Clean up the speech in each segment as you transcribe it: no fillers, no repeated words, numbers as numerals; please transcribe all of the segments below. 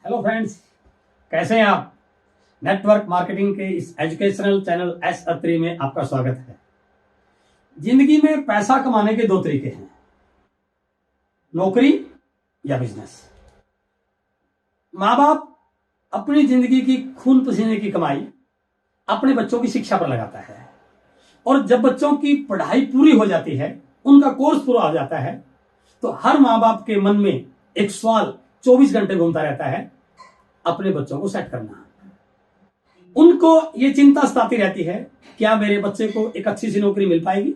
Hello friends, कैसे हैं आप। नेटवर्क मार्केटिंग के इस एजुकेशनल चैनल एस अत्री में आपका स्वागत है। जिंदगी में पैसा कमाने के दो तरीके हैं, नौकरी या बिजनेस। माँ बाप अपनी जिंदगी की खून पसीने की कमाई अपने बच्चों की शिक्षा पर लगाता है, और जब बच्चों की पढ़ाई पूरी हो जाती है, उनका कोर्स पूरा हो जाता है, तो हर माँ बाप के मन में एक सवाल 24 घंटे घूमता रहता है, अपने बच्चों को सेट करना। उनको ये चिंता सताती रहती है, क्या मेरे बच्चे को एक अच्छी सी नौकरी मिल पाएगी,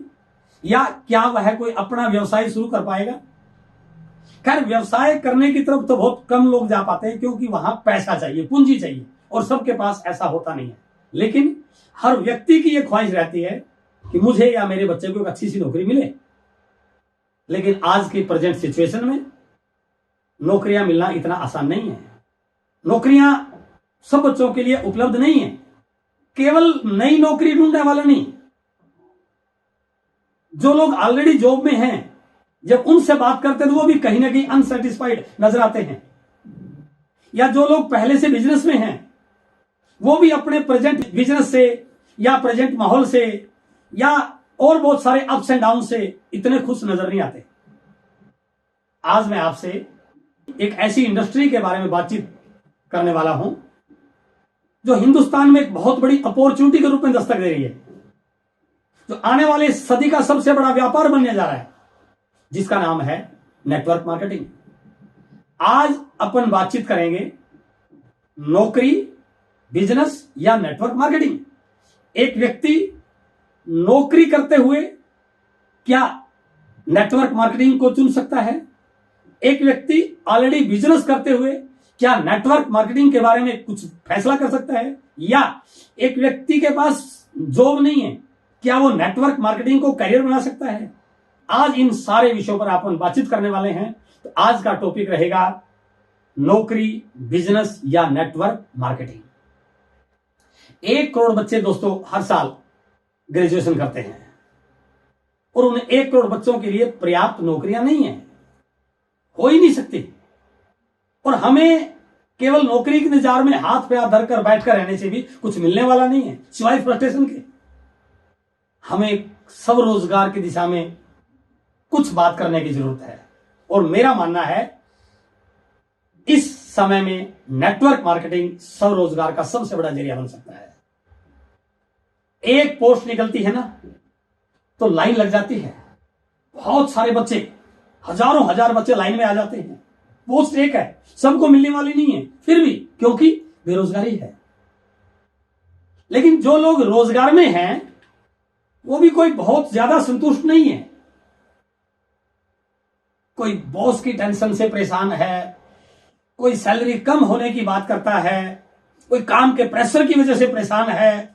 या क्या वह कोई अपना व्यवसाय शुरू कर पाएगा। खैर, व्यवसाय करने की तरफ तो बहुत कम लोग जा पाते हैं, क्योंकि वहां पैसा चाहिए, पूंजी चाहिए, और सबके पास ऐसा होता नहीं है। लेकिन हर व्यक्ति की यह ख्वाहिश रहती है कि मुझे या मेरे बच्चे को एक अच्छी सी नौकरी मिले। लेकिन आज की प्रेजेंट सिचुएशन में नौकरियां मिलना इतना आसान नहीं है। नौकरियां सब बच्चों के लिए उपलब्ध नहीं है। केवल नई नौकरी ढूंढने वाला नहीं, जो लोग ऑलरेडी जॉब में हैं, जब उनसे बात करते हैं तो वो भी कहीं ना कहीं अनसेटिस्फाइड नजर आते हैं। या जो लोग पहले से बिजनेस में हैं, वो भी अपने प्रेजेंट बिजनेस से या प्रेजेंट माहौल से या और बहुत सारे अप्स एंड डाउन से इतने खुश नजर नहीं आते। आज मैं आपसे एक ऐसी इंडस्ट्री के बारे में बातचीत करने वाला हूं, जो हिंदुस्तान में एक बहुत बड़ी अपॉर्चुनिटी के रूप में दस्तक दे रही है, जो आने वाले सदी का सबसे बड़ा व्यापार बनने जा रहा है, जिसका नाम है नेटवर्क मार्केटिंग। आज अपन बातचीत करेंगे नौकरी, बिजनेस या नेटवर्क मार्केटिंग। एक व्यक्ति नौकरी करते हुए क्या नेटवर्क मार्केटिंग को चुन सकता है? एक व्यक्ति ऑलरेडी बिजनेस करते हुए क्या नेटवर्क मार्केटिंग के बारे में कुछ फैसला कर सकता है? या एक व्यक्ति के पास जॉब नहीं है, क्या वो नेटवर्क मार्केटिंग को करियर बना सकता है? आज इन सारे विषयों पर अपन बातचीत करने वाले हैं। तो आज का टॉपिक रहेगा नौकरी, बिजनेस या नेटवर्क मार्केटिंग। 1 करोड़ बच्चे दोस्तों हर साल ग्रेजुएशन करते हैं, और उन्हें 1 करोड़ बच्चों के लिए पर्याप्त नौकरियां नहीं है, हो ही नहीं सकती। और हमें केवल नौकरी के इंतजार में हाथ पे हाथ धरकर बैठकर रहने से भी कुछ मिलने वाला नहीं है, सिवाय फ्रस्ट्रेशन के। हमें सब रोजगार की दिशा में कुछ बात करने की जरूरत है, और मेरा मानना है इस समय में नेटवर्क मार्केटिंग स्वरोजगार का सबसे बड़ा जरिया बन सकता है। एक पोस्ट निकलती है ना, तो लाइन लग जाती है, बहुत सारे बच्चे, हजारों हजार बच्चे लाइन में आ जाते हैं। पोस्ट एक है, सबको मिलने वाली नहीं है, फिर भी क्योंकि बेरोजगारी है। लेकिन जो लोग रोजगार में हैं, वो भी कोई बहुत ज्यादा संतुष्ट नहीं है। कोई बॉस की टेंशन से परेशान है, कोई सैलरी कम होने की बात करता है, कोई काम के प्रेशर की वजह से परेशान है,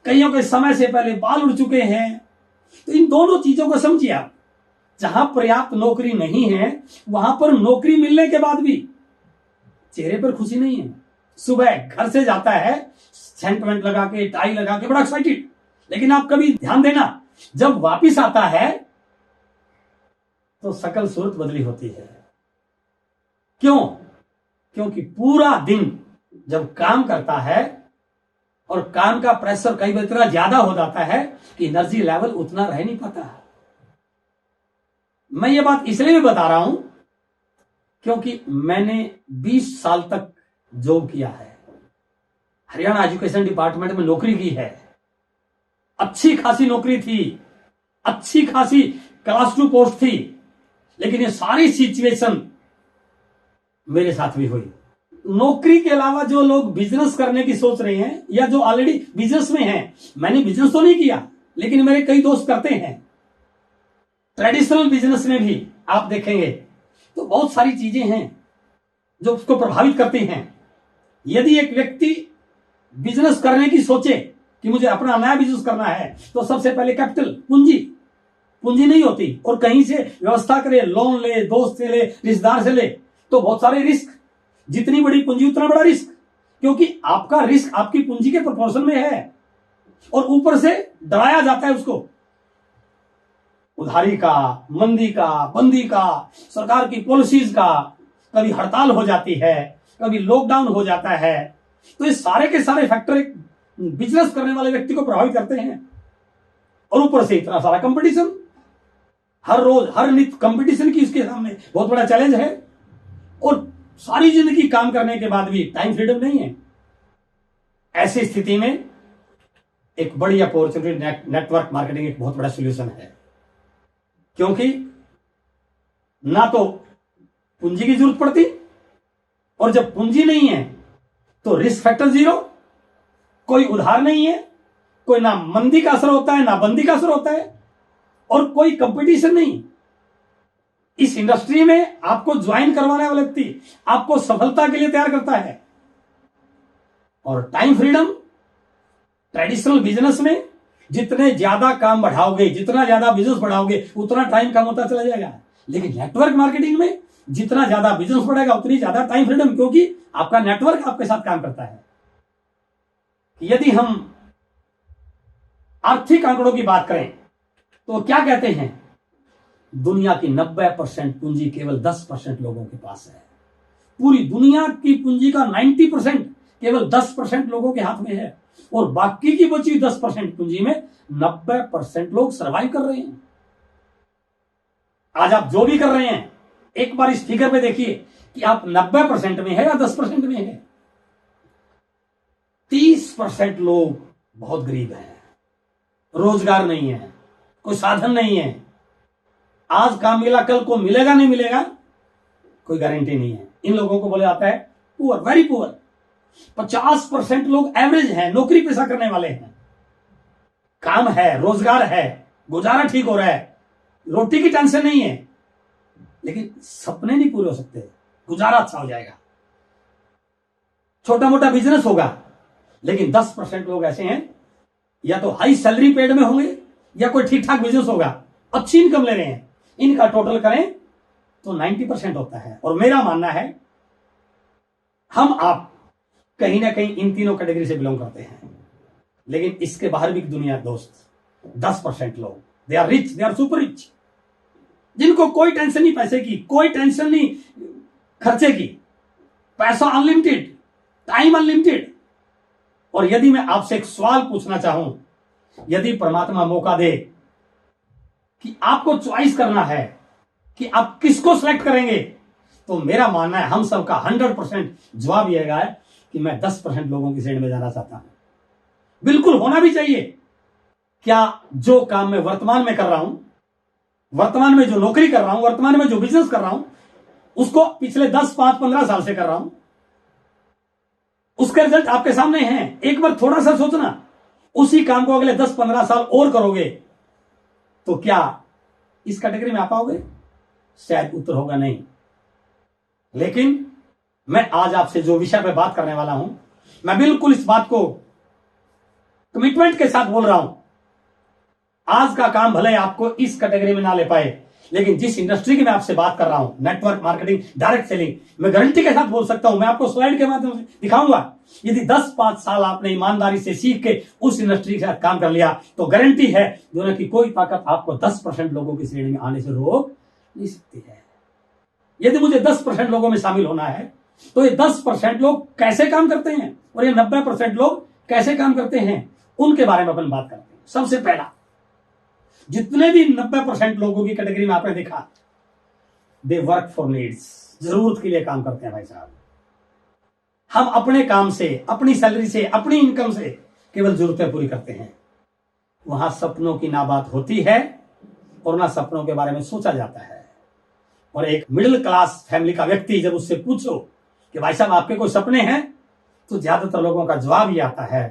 कईयों के समय से पहले बाल उड़ चुके हैं। तो इन दोनों चीजों को समझिए आप। जहां पर्याप्त नौकरी नहीं है, वहां पर नौकरी मिलने के बाद भी चेहरे पर खुशी नहीं है। सुबह घर से जाता है सेंट लगा के, टाई लगा के, बड़ा एक्साइटेड, लेकिन आप कभी ध्यान देना, जब वापिस आता है तो शकल सूरत बदली होती है। क्यों? क्योंकि पूरा दिन जब काम करता है, और काम का प्रेशर कई बार इतना ज्यादा हो जाता है कि एनर्जी लेवल उतना रह नहीं पाता। मैं ये बात इसलिए भी बता रहा हूं, क्योंकि मैंने 20 साल तक जॉब किया है, हरियाणा एजुकेशन डिपार्टमेंट में नौकरी की है। अच्छी खासी नौकरी थी, अच्छी खासी क्लास 2 पोस्ट थी, लेकिन ये सारी सिचुएशन मेरे साथ भी हुई। नौकरी के अलावा जो लोग बिजनेस करने की सोच रहे हैं, या जो ऑलरेडी बिजनेस में हैं, मैंने बिजनेस तो नहीं किया, लेकिन मेरे कई दोस्त करते हैं। ट्रेडिशनल बिजनेस में भी आप देखेंगे तो बहुत सारी चीजें हैं जो उसको प्रभावित करती हैं। यदि एक व्यक्ति बिजनेस करने की सोचे कि मुझे अपना नया बिजनेस करना है, तो सबसे पहले कैपिटल, पूंजी नहीं होती, और कहीं से व्यवस्था करे, लोन ले, दोस्त से ले, रिश्तेदार से ले, तो बहुत सारे रिस्क। जितनी बड़ी पूंजी उतना बड़ा रिस्क, क्योंकि आपका रिस्क आपकी पूंजी के प्रोपोर्शन में है, और ऊपर से डराया जाता है उसको उधारी का, मंदी का, बंदी का, सरकार की पॉलिसीज का। कभी हड़ताल हो जाती है, कभी लॉकडाउन हो जाता है। तो ये सारे के सारे फैक्टर एक बिजनेस करने वाले व्यक्ति को प्रभावित करते हैं। और ऊपर से इतना सारा कंपटीशन, हर रोज हर नित्य कंपटीशन की इसके सामने बहुत बड़ा चैलेंज है। और सारी जिंदगी काम करने के बाद भी टाइम फ्रीडम नहीं है। ऐसी स्थिति में एक बड़ी अपॉर्चुनिटी नेटवर्क मार्केटिंग एक बहुत बड़ा सॉल्यूशन है। क्योंकि ना तो पूंजी की जरूरत पड़ती, और जब पूंजी नहीं है तो रिस्क फैक्टर जीरो, कोई उधार नहीं है, कोई ना मंदी का असर होता है ना बंदी का असर होता है, और कोई कंपटीशन नहीं। इस इंडस्ट्री में आपको ज्वाइन करवाने वाला व्यक्ति आपको सफलता के लिए तैयार करता है। और टाइम फ्रीडम, ट्रेडिशनल बिजनेस में जितने ज्यादा काम बढ़ाओगे, जितना ज्यादा बिजनेस बढ़ाओगे, उतना टाइम कम होता चला जाएगा। लेकिन नेटवर्क मार्केटिंग में जितना ज्यादा बिजनेस बढ़ेगा उतनी ज्यादा टाइम फ्रीडम, क्योंकि आपका नेटवर्क आपके साथ काम करता है। यदि हम आर्थिक आंकड़ों की बात करें तो क्या कहते हैं, दुनिया की 90% पूंजी केवल 10% लोगों के पास है। पूरी दुनिया की पूंजी का 90% केवल 10% लोगों के हाथ में है, और बाकी की बची 10% पूंजी में 90% लोग सर्वाइव कर रहे हैं। आज आप जो भी कर रहे हैं, एक बार इस फिगर पे देखिए कि आप 90% में है या 10% में है। 30% लोग बहुत गरीब हैं, रोजगार नहीं है, कोई साधन नहीं है। आज काम मिला, कल को मिलेगा नहीं मिलेगा कोई गारंटी नहीं है। इन लोगों को बोला जाता है पुअर, वेरी पुअर। 50% लोग एवरेज हैं, नौकरी पेशा करने वाले हैं, काम है, रोजगार है, गुजारा ठीक हो रहा है, रोटी की टेंशन नहीं है, लेकिन सपने नहीं पूरे हो सकते, गुजारा अच्छा हो जाएगा, छोटा मोटा बिजनेस होगा। लेकिन 10% लोग ऐसे हैं, या तो हाई सैलरी पेड में होंगे या कोई ठीक ठाक बिजनेस होगा, अच्छी इनकम ले रहे हैं। इनका टोटल करें तो 90% होता है। और मेरा मानना है हम आप कहीं ना कहीं इन तीनों कैटेगरी से बिलोंग करते हैं। लेकिन इसके बाहर भी दुनिया दोस्त, 10% लोग, they are rich, they are super rich, जिनको कोई टेंशन नहीं पैसे की, कोई टेंशन नहीं खर्चे की, पैसा अनलिमिटेड, टाइम अनलिमिटेड। और यदि मैं आपसे एक सवाल पूछना चाहूं, यदि परमात्मा मौका दे कि आपको चॉइस करना है कि आप किसको सिलेक्ट करेंगे, तो मेरा मानना है हम सबका 100% जवाब यह है कि मैं 10% लोगों की श्रेणी में जाना चाहता हूं। बिल्कुल होना भी चाहिए। क्या जो काम मैं वर्तमान में कर रहा हूं, वर्तमान में जो नौकरी कर रहा हूं, वर्तमान में जो बिजनेस कर रहा हूं, उसको पिछले 10, 5, 15 साल से कर रहा हूं, उसके रिजल्ट आपके सामने हैं। एक बार थोड़ा सा सोचना, उसी काम को अगले 10-15 साल और करोगे तो क्या इस कैटेगरी में आ पाओगे? शायद उत्तर होगा नहीं। लेकिन मैं आज आपसे जो विषय पे बात करने वाला हूं, मैं बिल्कुल इस बात को कमिटमेंट के साथ बोल रहा हूं। आज का काम भले आपको इस कैटेगरी में ना ले पाए, लेकिन जिस इंडस्ट्री की मैं आपसे बात कर रहा हूं, नेटवर्क मार्केटिंग, डायरेक्ट सेलिंग, मैं गारंटी के साथ बोल सकता हूं, मैं आपको स्लाइड के माध्यम से दिखाऊंगा। यदि 10-5 साल आपने ईमानदारी से सीख के उस इंडस्ट्री के साथ काम कर लिया, तो गारंटी है दुनिया की कोई ताकत आपको 10% लोगों की श्रेणी में आने से रोक नहीं सकती है। यदि मुझे 10% लोगों में शामिल होना है, तो ये 10% लोग कैसे काम करते हैं और ये 90% लोग कैसे काम करते हैं, उनके बारे में अपन बात करते हैं। सबसे पहला, जितने भी 90% लोगों की कैटेगरी में आपने देखा, दे वर्क फॉर नीड्स, जरूरत के लिए काम करते हैं। भाई साहब, हम अपने काम से, अपनी सैलरी से, अपनी इनकम से केवल जरूरतें पूरी करते हैं। वहां सपनों की ना बात होती है और ना सपनों के बारे में सोचा जाता है। और एक मिडिल क्लास फैमिली का व्यक्ति जब उससे पूछो कि भाई साहब आपके कोई सपने हैं, तो ज्यादातर लोगों का जवाब ये आता है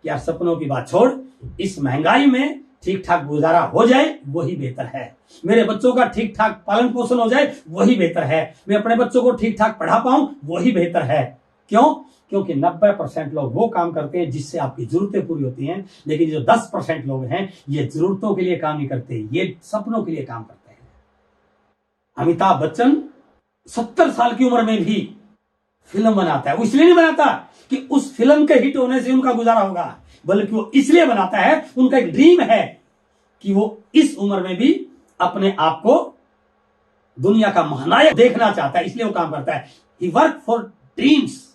कि यार सपनों की बात छोड़, इस महंगाई में ठीक ठाक गुजारा हो जाए वही बेहतर है, मेरे बच्चों का ठीक ठाक पालन पोषण हो जाए वही बेहतर है, मैं अपने बच्चों को ठीक ठाक पढ़ा पाऊं वही बेहतर है। क्यों? क्योंकि 90% लोग वो काम करते हैं जिससे आपकी जरूरतें पूरी होती हैं, लेकिन जो 10% लोग हैं ये जरूरतों के लिए काम नहीं करते, ये सपनों के लिए काम करते हैं। अमिताभ बच्चन 70 साल की उम्र में भी फिल्म बनाता है। वो इसलिए नहीं बनाता कि उस फिल्म के हिट होने से उनका गुजारा होगा, बल्कि वो इसलिए बनाता है, उनका एक ड्रीम है कि वो इस उम्र में भी अपने आप को दुनिया का महानायक देखना चाहता है, इसलिए वो काम करता है। He work for dreams.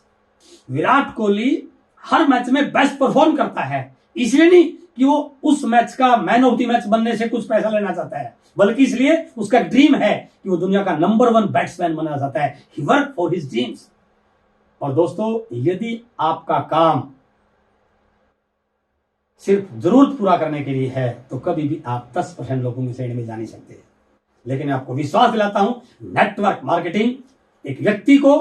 Virat Kohli हर मैच में बेस्ट परफॉर्म करता है, इसलिए नहीं कि वो उस मैच का मैन ऑफ द मैच बनने से कुछ पैसा लेना चाहता है, बल्कि इसलिए उसका ड्रीम है कि वो दुनिया का नंबर 1 बैट्समैन बनना चाहता है। He work for his dreams. और दोस्तों, यदि आपका काम सिर्फ जरूरत पूरा करने के लिए है तो कभी भी आप 10% लोगों की श्रेणी में जा नहीं सकते। लेकिन आपको विश्वास दिलाता हूं, नेटवर्क मार्केटिंग एक व्यक्ति को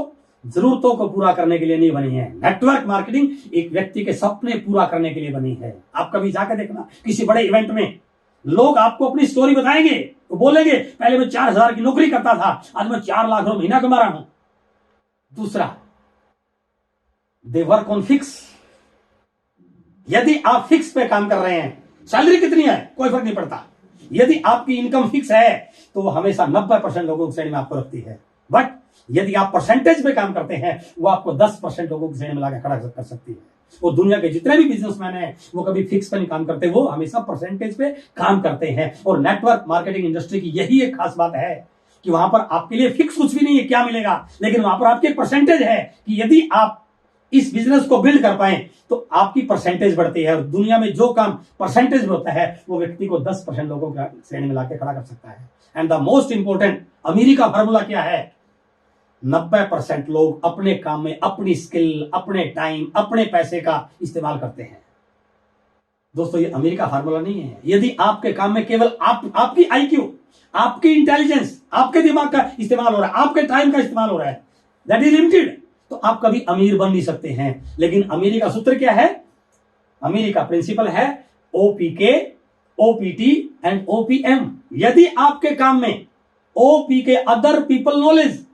जरूरतों को पूरा करने के लिए नहीं बनी है। नेटवर्क मार्केटिंग एक व्यक्ति के सपने पूरा करने के लिए बनी है। आप कभी जाकर देखना, किसी बड़े इवेंट में लोग आपको अपनी स्टोरी बताएंगे, तो बोलेंगे पहले मैं 4,000 की नौकरी करता था, आज मैं 4 लाख रुपए महीना कमा रहा हूं। दूसरा, दे वर्क ऑन फिक्स। यदि आप फिक्स पे काम कर रहे हैं, सैलरी कितनी है कोई फर्क नहीं पड़ता, यदि आपकी इनकम फिक्स है तो वो हमेशा 90% लोगों की श्रेणी में आपको रखती है। बट यदि आप परसेंटेज पे काम करते हैं, वो आपको 10% लोगों की श्रेणी में लाकर खड़ा कर सकती है। वो दुनिया के जितने भी बिजनेसमैन हैं, वो कभी फिक्स पे नहीं काम करते, वो हमेशा परसेंटेज पे काम करते हैं। और नेटवर्क मार्केटिंग इंडस्ट्री की यही एक खास बात है कि वहां पर आपके लिए फिक्स कुछ भी नहीं है क्या मिलेगा, लेकिन वहां पर आपकी परसेंटेज है कि यदि आप इस बिजनेस को बिल्ड कर पाए तो आपकी परसेंटेज बढ़ती है। और दुनिया में जो काम परसेंटेज में होता है, वो व्यक्ति को 10% लोगों की श्रेणी में लाकर खड़ा कर सकता है। एंड द मोस्ट इंपोर्टेंट अमीरी का फॉर्मूला क्या है? 90% लोग अपने काम में अपनी स्किल, अपने टाइम, अपने पैसे का इस्तेमाल करते हैं। दोस्तों, ये अमीरी का फार्मूला नहीं है। यदि आपके काम में केवल आपकी IQ, आपकी इंटेलिजेंस, आपके दिमाग का इस्तेमाल हो रहा है, आपके टाइम का इस्तेमाल हो रहा है, दैट इज लिमिटेड, तो आप कभी अमीर बन नहीं सकते हैं। लेकिन अमीरी का सूत्र क्या है? अमीरी का प्रिंसिपल है OPK, OPT एंड OPM। यदि आपके काम में OPK अदर पीपल नॉलेज,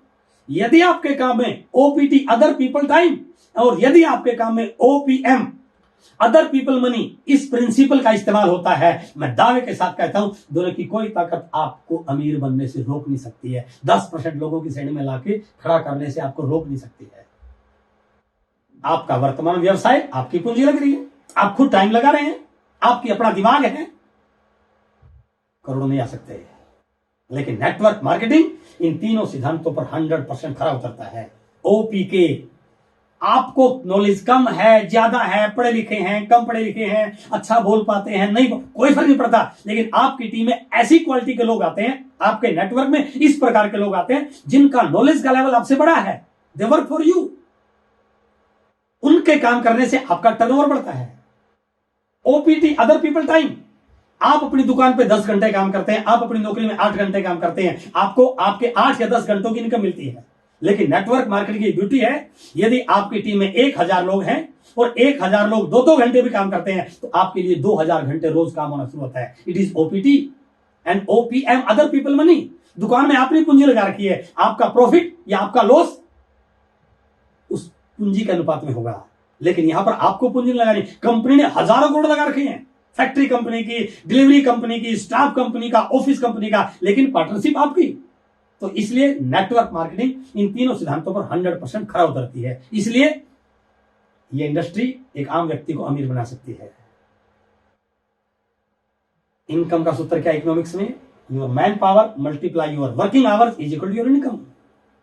यदि आपके काम में OPT अदर पीपल टाइम, और यदि आपके काम में OPM अदर पीपल मनी, इस प्रिंसिपल का इस्तेमाल होता है, मैं दावे के साथ कहता हूं, दुनिया की कोई ताकत आपको अमीर बनने से रोक नहीं सकती है। 10% लोगों की श्रेणी में लाके खड़ा करने से आपको रोक नहीं सकती है। आपका वर्तमान व्यवसाय, आपकी पूंजी लग रही है, आप खुद टाइम लगा रहे हैं, आपकी अपना दिमाग है, करोड़ों नहीं आ सकते। लेकिन नेटवर्क मार्केटिंग इन तीनों सिद्धांतों पर 100% खरा उतरता है। OPK, आपको नॉलेज कम है, ज्यादा है, पढ़े लिखे हैं, कम पढ़े लिखे हैं, अच्छा बोल पाते हैं, नहीं, कोई फर्क नहीं पड़ता, लेकिन आपकी टीम में ऐसी क्वालिटी के लोग आते हैं, आपके नेटवर्क में इस प्रकार के लोग आते हैं जिनका नॉलेज का लेवल आपसे बड़ा है। They work for you. उनके काम करने से आपका टर्नओवर बढ़ता है। OPT अदर पीपल टाइम, आप अपनी दुकान पे 10 घंटे काम करते हैं, आप अपनी नौकरी में 8 घंटे काम करते हैं, आपको आपके 8 या 10 घंटों की इनकम मिलती है। लेकिन नेटवर्क मार्केटिंग की ब्यूटी है, यदि आपकी टीम में 1000 लोग हैं और 1000 लोग 2-2 घंटे भी काम करते हैं, तो आपके लिए 2000 घंटे रोज काम होना शुरू होता है। It is OPT and OPM other people money. दुकान में आपने पूंजी लगा रखी है, आपका प्रॉफिट या आपका लॉस उस पूंजी के अनुपात में होगा। लेकिन यहां पर आपको पूंजी लगानी, कंपनी ने हजारों करोड़ लगा रखे हैं, फैक्ट्री कंपनी की, डिलीवरी कंपनी की, स्टाफ कंपनी का, ऑफिस कंपनी का, लेकिन पार्टनरशिप आपकी। तो इसलिए नेटवर्क मार्केटिंग इन तीनों सिद्धांतों पर 100% खरा उतरती है। इसलिए यह इंडस्ट्री एक आम व्यक्ति को अमीर बना सकती है। इनकम का सूत्र क्या इकोनॉमिक्स में? Your manpower multiply your working hours is equal to your income.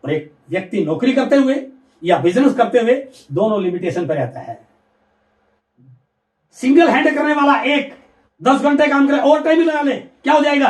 और एक व्यक्ति नौकरी करते हुए या बिजनेस करते हुए दोनों लिमिटेशन पर रहता है। सिंगल हैंड करने वाला एक 10 घंटे काम करे, ओवर टाइम ही लगा ले, क्या हो जाएगा?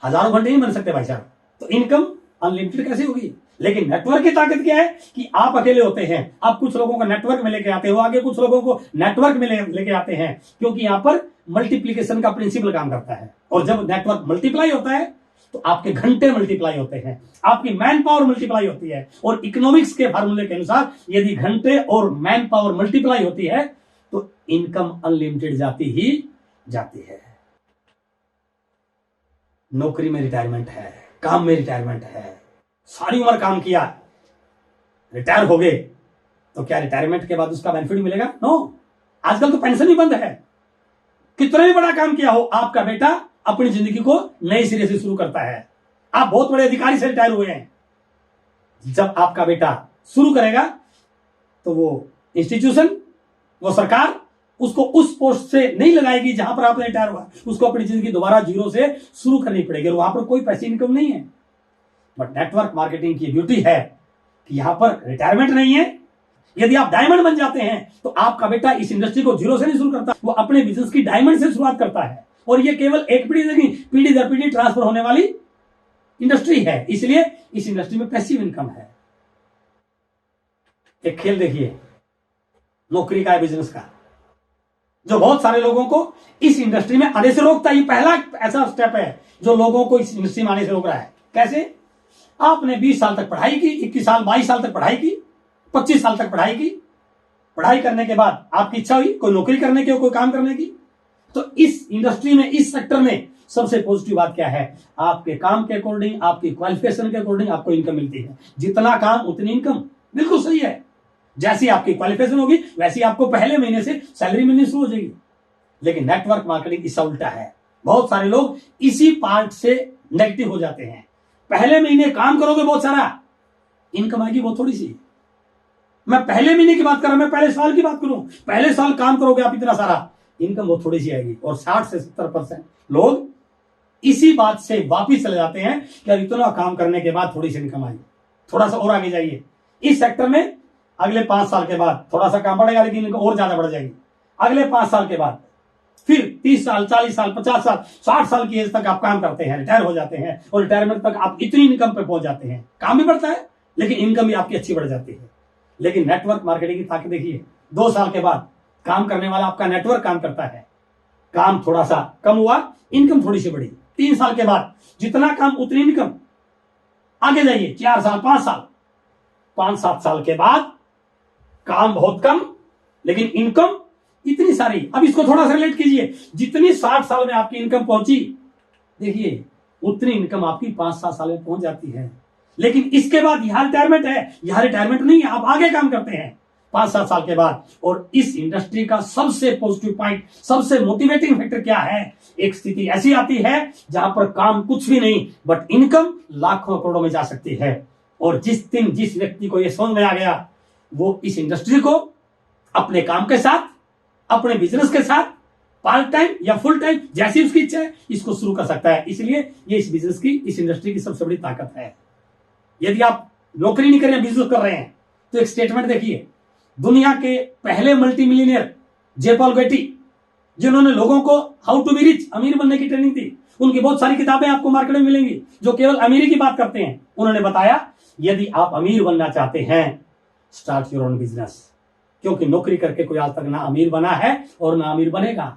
हजारों घंटे नहीं बन सकते भाई साहब। तो इनकम अनलिमिटेड कैसे होगी? लेकिन नेटवर्क की ताकत क्या है कि आप अकेले होते हैं, आप कुछ लोगों को नेटवर्क में लेके आते हो, आगे कुछ लोगों को नेटवर्क में लेके आते हैं, क्योंकि यहां पर मल्टीप्लीकेशन का प्रिंसिपल काम करता है। और जब नेटवर्क मल्टीप्लाई होता है तो आपके घंटे मल्टीप्लाई होते हैं, आपकी मैन पावर मल्टीप्लाई होती है। और इकोनॉमिक्स के फार्मूले के अनुसार यदि घंटे और मैन पावर मल्टीप्लाई होती है तो इनकम अनलिमिटेड जाती ही जाती है। नौकरी में रिटायरमेंट है, काम में रिटायरमेंट है, सारी उम्र काम किया, रिटायर हो गए, तो क्या रिटायरमेंट के बाद उसका बेनिफिट मिलेगा? नो। आजकल तो पेंशन ही बंद है। कितना भी बड़ा काम किया हो, आपका बेटा अपनी जिंदगी को नए सिरे से शुरू करता है। आप बहुत बड़े अधिकारी से रिटायर हुए हैं, जब आपका बेटा शुरू करेगा तो वो इंस्टीट्यूशन, वो सरकार उसको उस पोस्ट से नहीं लगाएगी जहां पर आपने रिटायर हुआ, उसको अपनी जिंदगी दोबारा जीरो से शुरू करनी पड़ेगी। और वहां पर कोई पैसे इनकम नहीं है। बट नेटवर्क मार्केटिंग की ब्यूटी है कि यहां पर रिटायरमेंट नहीं है, यदि आप डायमंड बन जाते हैं तो आपका बेटा इस इंडस्ट्री को जीरो से नहीं शुरू करता, वो अपने बिजनेस की डायमंड से शुरुआत करता है। और ये केवल एक पीढ़ी नहीं, पीढ़ी दर पीढ़ी ट्रांसफर होने वाली इंडस्ट्री है, इसलिए इस इंडस्ट्री में पैसिव इनकम है। एक खेल देखिए नौकरी का, बिजनेस का, जो बहुत सारे लोगों को इस इंडस्ट्री में आने से रोकता है। ये पहला ऐसा स्टेप है जो लोगों को इस इंडस्ट्री में आने से रोक रहा है। कैसे? आपने 20 साल तक पढ़ाई की, 21 साल 22 साल तक पढ़ाई की, 25 साल तक पढ़ाई की, पढ़ाई करने के बाद आपकी इच्छा हुई कोई नौकरी करने की, कोई काम करने की, तो इस इंडस्ट्री में, इस सेक्टर में सबसे पॉजिटिव बात क्या है? आपके काम के अकॉर्डिंग, आपकी क्वालिफिकेशन के अकॉर्डिंग आपको इनकम मिलती है। जितना काम उतनी इनकम, बिल्कुल सही है। जैसी आपकी क्वालिफिकेशन होगी वैसी आपको पहले महीने से सैलरी मिलनी शुरू हो जाएगी। लेकिन नेटवर्क मार्केटिंग इसका उल्टा है। बहुत सारे लोग इसी पार्ट से नेगेटिव हो जाते हैं। पहले महीने काम करोगे बहुत सारा, इनकम आएगी बहुत थोड़ी सी। मैं पहले महीने की बात कर रहा हूं, मैं पहले साल की बात करूं, पहले साल काम करोगे आप इतना सारा, इनकम बहुत थोड़ी सी आएगी। और 60 से 70% लोग इसी बात से वापिस चले जाते हैं कि यार इतना काम करने के बाद थोड़ी सी इनकम आई, थोड़ा सा और आगे जाइए। इस सेक्टर में अगले 5 साल के बाद थोड़ा सा काम बढ़ेगा, लेकिन इनकम और ज्यादा बढ़ जाएगी। अगले 5 साल के बाद फिर 30 साल, 40 साल, 50 साल, 60 साल की एज तक आप काम करते हैं, रिटायर हो जाते हैं, और रिटायरमेंट तक आप इतनी इनकम पे पहुंच जाते हैं। काम भी बढ़ता है लेकिन इनकम भी आपकी अच्छी बढ़ जाती है। लेकिन नेटवर्क मार्केटिंग की ताकत देखिए, 2 साल के बाद काम करने वाला आपका नेटवर्क काम करता है, काम थोड़ा सा कम हुआ, इनकम थोड़ी सी बढ़ी। 3 साल के बाद जितना काम उतनी इनकम, आगे जाइए 4 साल, 5 साल, 5-7 साल के बाद काम बहुत कम लेकिन इनकम इतनी सारी। अब इसको थोड़ा सा रिलेट कीजिए, जितनी 60 साल में आपकी इनकम पहुंची, देखिए उतनी इनकम आपकी 5-7 साल में पहुंच जाती है। लेकिन इसके बाद यहां रिटायरमेंट है, यहां रिटायरमेंट नहीं है, आप आगे काम करते हैं 5-7 साल के बाद। और इस इंडस्ट्री का सबसे पॉजिटिव पॉइंट, सबसे मोटिवेटिंग फैक्टर क्या है? एक स्थिति ऐसी आती है जहां पर काम कुछ भी नहीं बट इनकम लाखों करोड़ों में जा सकती है। और जिस दिन जिस व्यक्ति को यह समझ में आ गया, वो इस इंडस्ट्री को अपने काम के साथ, अपने बिजनेस के साथ, पार्ट टाइम या फुल टाइम, जैसी उसकी इच्छा है, इसको शुरू कर सकता है। इसलिए ये इस बिजनेस की, इस इंडस्ट्री की सबसे बड़ी ताकत है। यदि आप नौकरी नहीं कर रहे हैं, बिजनेस कर रहे हैं, तो एक स्टेटमेंट देखिए, दुनिया के पहले मल्टी मिलियनियर जे पॉल गेटी, जिन्होंने लोगों को हाउ टू बी रिच, अमीर बनने की ट्रेनिंग दी, उनकी बहुत सारी किताबें आपको मार्केट में मिलेंगी जो केवल अमीरी की बात करते हैं। उन्होंने बताया यदि आप अमीर बनना चाहते हैं, स्टार्ट योर ओन बिजनेस। क्योंकि नौकरी करके कोई आज तक ना अमीर बना है और ना अमीर बनेगा।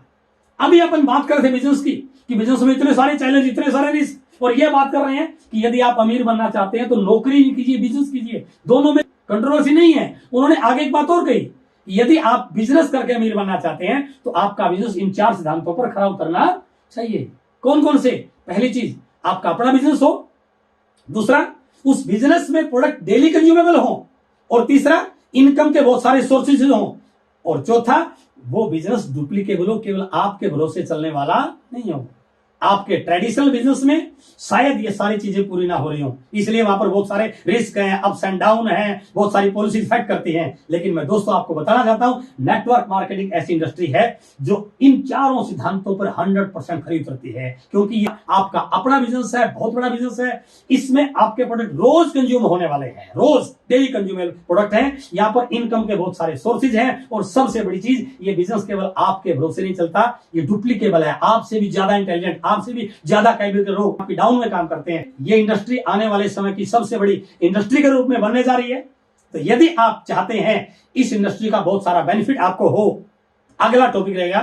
अभी अपन बात कर रहे थे बिजनेस की, कि बिजनेस में इतने सारे चैलेंज, इतने सारे रिस्क, और ये बात कर रहे हैं कि यदि आप अमीर बनना चाहते हैं तो नौकरी कीजिए, बिजनेस कीजिए, दोनों में कंट्रोवर्सी नहीं है। उन्होंने आगे एक बात और कही, यदि आप बिजनेस करके अमीर बनना चाहते हैं तो आपका बिजनेस इन 4 सिद्धांतों पर खरा उतरना चाहिए। कौन कौन से? पहली चीज, आपका अपना बिजनेस हो। दूसरा, उस बिजनेस में प्रोडक्ट डेली कंज्यूमेबल हो। और तीसरा, इनकम के बहुत सारे सोर्सेज हो। और चौथा, वो बिजनेस डुप्लीकेबल हो, केवल आपके भरोसे चलने वाला नहीं हो। आपके ट्रेडिशनल बिजनेस में शायद ये सारी चीजें पूरी ना हो रही हो, इसलिए वहां पर बहुत सारे रिस्क हैं, अप्स एंड डाउन हैं, बहुत सारी पॉलिसी इफेक्ट करती हैं। लेकिन मैं दोस्तों आपको बताना चाहता हूं, नेटवर्क मार्केटिंग ऐसी इंडस्ट्री है जो इन 4 सिद्धांतों पर 100% खरी उतरती है। क्योंकि ये आपका अपना बिजनेस है, बहुत बड़ा बिजनेस है। इसमें आपके प्रोडक्ट रोज कंज्यूम होने वाले हैं, रोज डेली कंज्यूमेबल प्रोडक्ट हैं। यहाँ पर इनकम के बहुत सारे सोर्सेज हैं। और सबसे बड़ी चीज, ये बिजनेस केवल आपके भरोसे नहीं चलता, ये डुप्लीकेबल है। आपसे भी ज्यादा इंटेलिजेंट, आपसे भी ज्यादा कैपेबल के लोग आपकी डाउन में काम करते हैं। ये इंडस्ट्री आने वाले समय की सबसे बड़ी इंडस्ट्री के रूप में बनने जा रही है। तो यदि आप चाहते हैं इस इंडस्ट्री का बहुत सारा बेनिफिट आपको हो, अगला टॉपिक रहेगा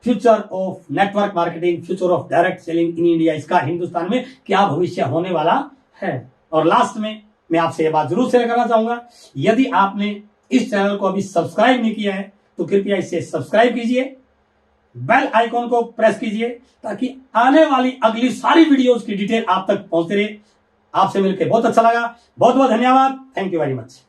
future of network marketing, future of direct selling in India. इसका हिंदुस्तान में क्या भविष्य होने वाला है। और लास्ट में मैं आपसे यह बात जरूर शेयर करना चाहूंगा, यदि आपने इस चैनल को अभी सब्सक्राइब नहीं किया है तो कृपया इसे सब्सक्राइब कीजिए, बेल आइकॉन को प्रेस कीजिए, ताकि आने वाली अगली सारी वीडियोस की डिटेल आप तक पहुंचते रहे। आपसे मिलकर बहुत अच्छा लगा। बहुत बहुत धन्यवाद। Thank you very much.